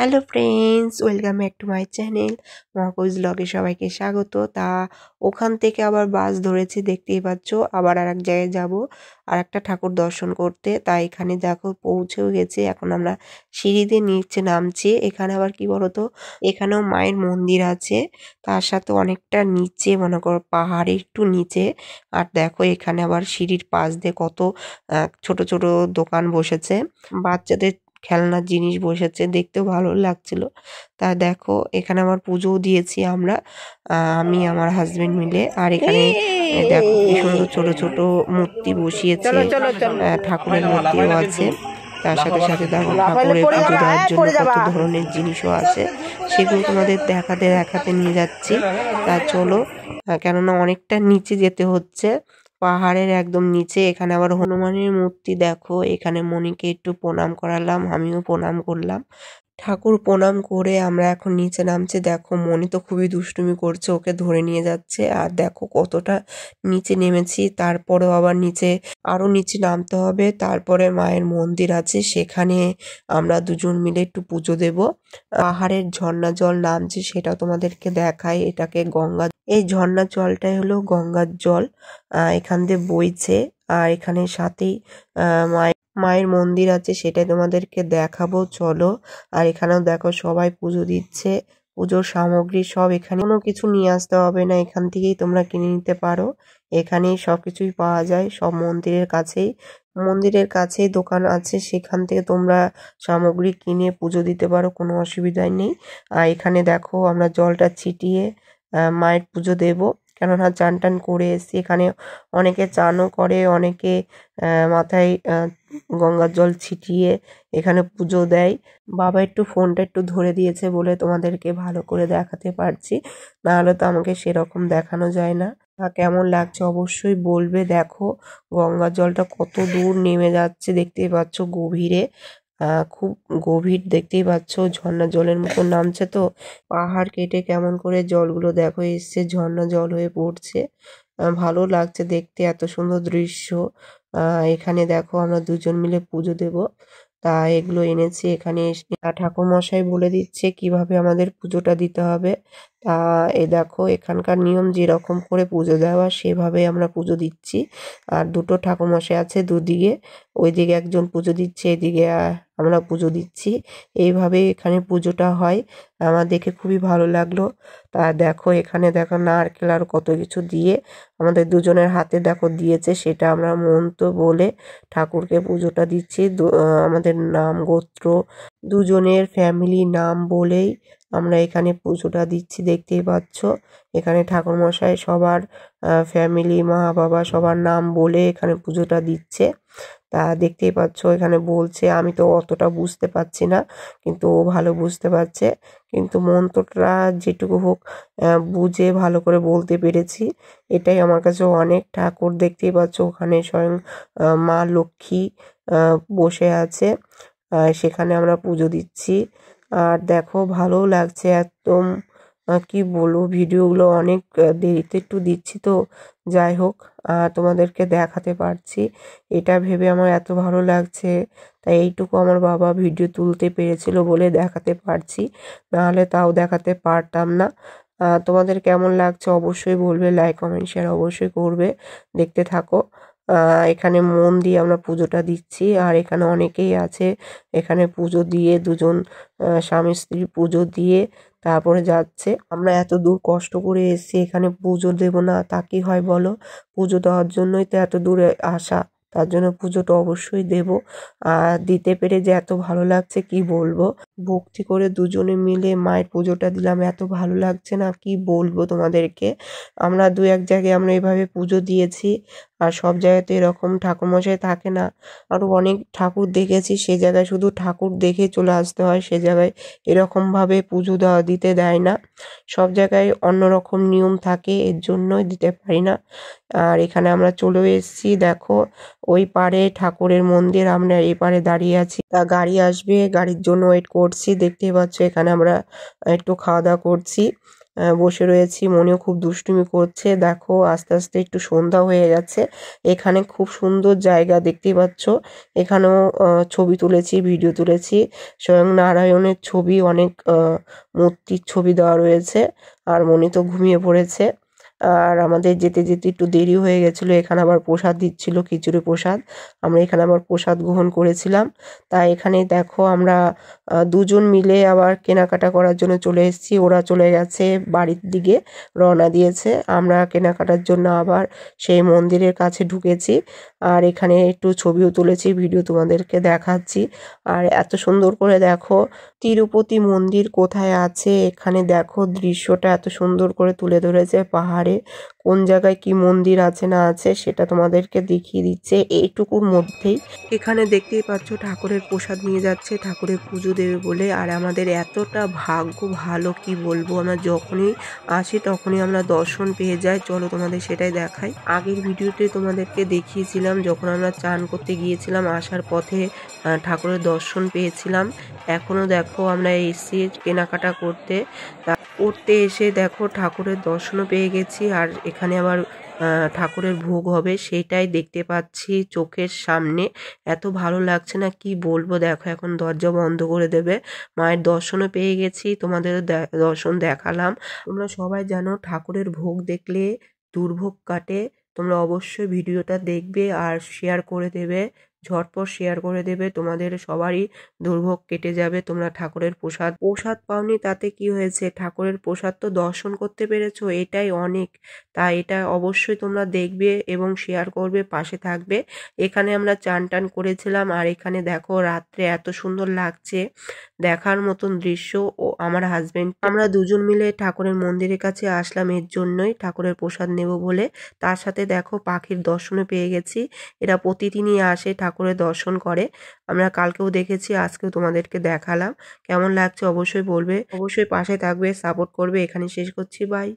Hello friends, welcome back to my channel Mahakuj ব্লগে সবাইকে স্বাগত। ওখান থেকে আবার বাস ধরেছি, দেখতেই পাচ্ছ। আবার আর এক জায়গায় যাব, আর একটা ঠাকুর দর্শন করতে। তাই এখানে দেখো পৌঁছেও গেছে। এখন আমরা সিঁড়িতে নিচে নামছি। এখানে আবার কি বলতো, এখানেও মায়ের মন্দির আছে, তার সাথে অনেকটা নিচে, মনে করো পাহাড়ের একটু নিচে। আর দেখো এখানে আবার সিঁড়ির পাশ দিয়ে কত ছোট ছোট দোকান বসেছে, বাচ্চাদের খেলনার জিনিস বসেছে, দেখতেও ভালো লাগছিল। তা দেখো এখানে আমার পুজোও দিয়েছি আমরা, আমি আমার হাজবেন্ড মিলে। আর এখানে দেখো কি সুন্দর ছোট ছোট মূর্তি বসিয়েছে, ঠাকুরের মূর্তিও আছে। তার সাথে সাথে দেখো ঠাকুরের পুজো দেওয়ার জন্য কত ধরনের জিনিসও আছে, সেগুলো তোমাদের দেখাতে দেখাতে নিয়ে যাচ্ছি। তা চলো, কেননা অনেকটা নিচে যেতে হচ্ছে, পাহাড়ের একদম নিচে। এখানে আবার হনুমানের মূর্তি দেখো। এখানে মনিকে একটু প্রণাম করালাম, আমিও প্রণাম করলাম। ঠাকুর প্রণাম করে আমরা এখন নিচে নামছি। দেখো মনি তো খুবই দুষ্টুমি করছে, ওকে ধরে নিয়ে যাচ্ছে। আর দেখো কতটা নিচে নেমেছি, তারপরেও আবার নিচে আরো নিচে নামতে হবে। তারপরে মায়ের মন্দির আছে, সেখানে আমরা দুজন মিলে একটু পুজো দেব। পাহাড়ের ঝর্ণা জল নামছে, সেটা তোমাদেরকে দেখাই। এটাকে গঙ্গা, এই ঝর্ণার জলটাই হলো গঙ্গার জল, এখান দিয়ে বইছে। আর এখানে সাথেই মায়ের মন্দির আছে, সেটাই তোমাদেরকে দেখাবো, চলো। আর এখানেও দেখো সবাই পুজো দিচ্ছে, পুজোর সামগ্রী সব এখানে, কোনো কিছু নিয়ে আসতে হবে না, এখান থেকেই তোমরা কিনে নিতে পারো। এখানেই সবকিছুই পাওয়া যায়, সব মন্দিরের কাছেই দোকান আছে, সেখান থেকে তোমরা সামগ্রী কিনে পুজো দিতে পারো, কোনো অসুবিধাই নেই। আর এখানে দেখো আমরা জলটা ছিটিয়ে মায়ের পুজো দেব, কেননা চান টান করে এসছি। এখানে অনেকে চানও করে, অনেকে মাথায় গঙ্গার জল ছিটিয়ে এখানে পুজো দেয়। বাবা একটু ফোনটা একটু ধরে দিয়েছে বলে তোমাদেরকে ভালো করে দেখাতে পারছি, নাহলে তো আমাকে সেরকম দেখানো যায় না। কেমন লাগছে অবশ্যই বলবে। দেখো গঙ্গার জলটা কত দূর নেমে যাচ্ছে, দেখতেই পাচ্ছ, গভীরে, খুব গভীর, দেখতেই পাচ্ছ। ঝর্ণা জলের মতো নামছে, তো পাহাড় কেটে কেমন করে জলগুলো দেখো এসছে, ঝর্ণা জল হয়ে পড়ছে। ভালো লাগছে দেখতে, এত সুন্দর দৃশ্য। এখানে দেখো আমরা দুজন মিলে পুজো দেব, তা এগুলো এনেছি। এখানে ঠাকুর মশাই বলে দিচ্ছে কিভাবে আমাদের পুজোটা দিতে হবে। তা এ দেখো এখানকার নিয়ম যেরকম করে পুজো দেওয়া, সেভাবে আমরা পুজো দিচ্ছি। আর দুটো ঠাকুর মশাই আছে দুদিকে, ওইদিকে একজন পুজো দিচ্ছে, এদিকে আমরা পুজো দিচ্ছি। এইভাবে এখানে পুজোটা হয়, আমার দেখে খুবই ভালো লাগলো। তা দেখো এখানে দেখো নারকেল আর কত কিছু দিয়ে আমাদের দুজনের হাতে দেখো দিয়েছে, সেটা আমরা মন্ত্র বলে ঠাকুরকে পুজোটা দিচ্ছি। আমাদের নাম গোত্র দুজনের ফ্যামিলি নাম বলেই আমরা এখানে পুজোটা দিচ্ছি, দেখতেই পাচ্ছ। এখানে ঠাকুর মশাই সবার ফ্যামিলি, মা বাবা সবার নাম বলে এখানে পুজোটা দিচ্ছে। তা দেখতেই পাচ্ছ এখানে বলছে, আমি তো অতটা বুঝতে পারছি না, কিন্তু ও ভালো বুঝতে পারছে। কিন্তু মন্ত্রটা যেটুকু হোক বুঝে ভালো করে বলতে পেরেছি, এটাই আমার কাছে অনেক। ঠাকুর দেখতেই পাচ্ছ ওখানে স্বয়ং মা লক্ষ্মী বসে আছে, সেখানে আমরা পুজো দিচ্ছি। আর দেখো ভালো লাগছে একদম, কি বলবো, ভিডিওগুলো অনেক দেরিতে একটু দিচ্ছি, তো যাই হোক তোমাদেরকে দেখাতে পারছি, এটা ভেবে আমার এত ভালো লাগছে। তাই এইটুকু আমার বাবা ভিডিও তুলতে পেরেছিল বলে দেখাতে পারছি, নাহলে তাও দেখাতে পারতাম না। তোমাদের কেমন লাগছে অবশ্যই বলবে, লাইক কমেন্ট শেয়ার অবশ্যই করবে। দেখতে থাকো। এখানে মন দিয়ে আমরা পুজোটা দিচ্ছি, আর এখানে অনেকেই আছে, এখানে পুজো দিয়ে দুজন স্বামী স্ত্রী পুজো দিয়ে তারপরে যাচ্ছে। আমরা এত দূর কষ্ট করে এসেছি, এখানে পুজো দেব না তা কি হয় বলো? পুজো দেওয়ার জন্যই তো এত দূরে আসা, তার জন্য পুজোটা অবশ্যই দেব। আর দিতে পেরে যে এত ভালো লাগছে কি বলবো, ভক্তি করে দুজনে মিলে মায়ের পুজোটা দিলাম, এত ভালো লাগছে না কি বলবো তোমাদেরকে। আমরা দু এক জায়গায় আমরা এভাবে পুজো দিয়েছি, আর সব জায়গাতে এরকম ঠাকুরমশাই থাকে না। আরও অনেক ঠাকুর দেখেছি, সে জায়গায় শুধু ঠাকুর দেখে চলে আসতে হয়, সে জায়গায় এরকমভাবে পুজো দিতে দেয় না। সব জায়গায় অন্যরকম নিয়ম থাকে, এর জন্যই দিতে পারি না। আর এখানে আমরা চলেও এসেছি, দেখো ওই পারে ঠাকুরের মন্দির, আমরা এই পারে দাঁড়িয়ে আছি। তা গাড়ি আসবে, গাড়ির জন্য ওয়েট করছি। দেখতেই পাচ্ছ এখানে আমরা একটু খাওয়া দাওয়া করছি। বসে রয়েছি। মনিও খুব দুষ্টুমি করছে। দেখো আস্তে আস্তে একটু সন্ধ্যা হয়ে যাচ্ছে। এখানে খুব সুন্দর জায়গা দেখতেই পাচ্ছ। এখানেও ছবি তুলেছি, ভিডিও তুলেছি। স্বয়ং নারায়ণের ছবি, অনেক মূর্তির ছবি দেওয়া রয়েছে। আর মনি তো ঘুমিয়ে পড়েছে। আর আমাদের যেতে যেতে একটু দেরি হয়ে গেছিলো। এখানে আবার প্রসাদ দিচ্ছিল, খিচুড়ি প্রসাদ। আমরা এখানে আবার প্রসাদ গ্রহণ করেছিলাম। তাই এখানে দেখো আমরা দুজন মিলে আবার কেনাকাটা করার জন্য চলে এসেছি। ওরা চলে গেছে বাড়ির দিকে, রওনা দিয়েছে। আমরা কেনাকাটার জন্য আবার সেই মন্দিরের কাছে ঢুকেছি। আর এখানে একটু ছবিও তুলেছি, ভিডিও তোমাদেরকে দেখাচ্ছি। আর এত সুন্দর করে দেখো তিরুপতি মন্দির কোথায় আছে। এখানে দেখো দৃশ্যটা এত সুন্দর করে তুলে ধরেছে। পাহাড়ে কোন জায়গায় কি মন্দির আছে না আছে সেটা তোমাদেরকে দেখিয়ে দিচ্ছে এইটুকুর মধ্যেই। এখানে দেখতেই পাচ্ছ ঠাকুরের প্রসাদ নিয়ে যাচ্ছে, ঠাকুরের পুজো দেবে বলে। আর আমাদের এতটা ভাগ্য ভালো, কি বলবো, আমরা যখনই আসি তখনই আমরা দর্শন পেয়ে যাই। চলো তোমাদের সেটাই দেখাই। আগের ভিডিওতে তোমাদেরকে দেখিয়েছিলাম যখন আমরা চান করতে গিয়েছিলাম, আসার পথে ঠাকুরের দর্শন পেয়েছিলাম। এখনো দেখো আমরা এসেছি কেনাকাটা করতে। করতে এসে দেখো ঠাকুরের দর্শনও পেয়ে গেছি। আর এখানে আবার ঠাকুরের ভোগ হবে, সেইটাই দেখতে পাচ্ছি চোখের সামনে। এত ভালো লাগছে না, কি বলবো। দেখো এখন দরজা বন্ধ করে দেবে। মায়ের দর্শনও পেয়ে গেছি, তোমাদের দর্শন দেখালাম। তোমরা সবাই জানো ঠাকুরের ভোগ দেখলে দুর্ভোগ কাটে। তোমরা অবশ্যই ভিডিওটা দেখবে আর শেয়ার করে দেবে, ঝটপট শেয়ার করে দেবে। তোমাদের সবারই দুর্ভোগ কেটে যাবে। তোমরা ঠাকুরের প্রসাদ পাওনি তাতে কি হয়েছে, ঠাকুরের প্রসাদ তো দর্শন করতে পেরেছো, এটাই অনেক। তাই এটা অবশ্যই তোমরা দেখবে এবং শেয়ার করবে, পাশে থাকবে। এখানে আমরা চান টান করেছিলাম। আর এখানে দেখো রাত্রে এত সুন্দর লাগছে, দেখার মতন দৃশ্য। ও আমার হাজবেন্ড, আমরা দুজন মিলে ঠাকুরের মন্দিরের কাছে আসলাম এর জন্যই, ঠাকুরের প্রসাদ নেব বলে। তার সাথে দেখো পাখির দর্শনও পেয়ে গেছি। এরা প্রতিদিনই আসে ঠাকুরের দর্শন করে। আমরা কালকেও দেখেছি, আজকেও তোমাদেরকে দেখালাম। কেমন লাগছে অবশ্যই বলবে, অবশ্যই পাশে থাকবে, সাপোর্ট করবে। এখানে শেষ করছি, বাই।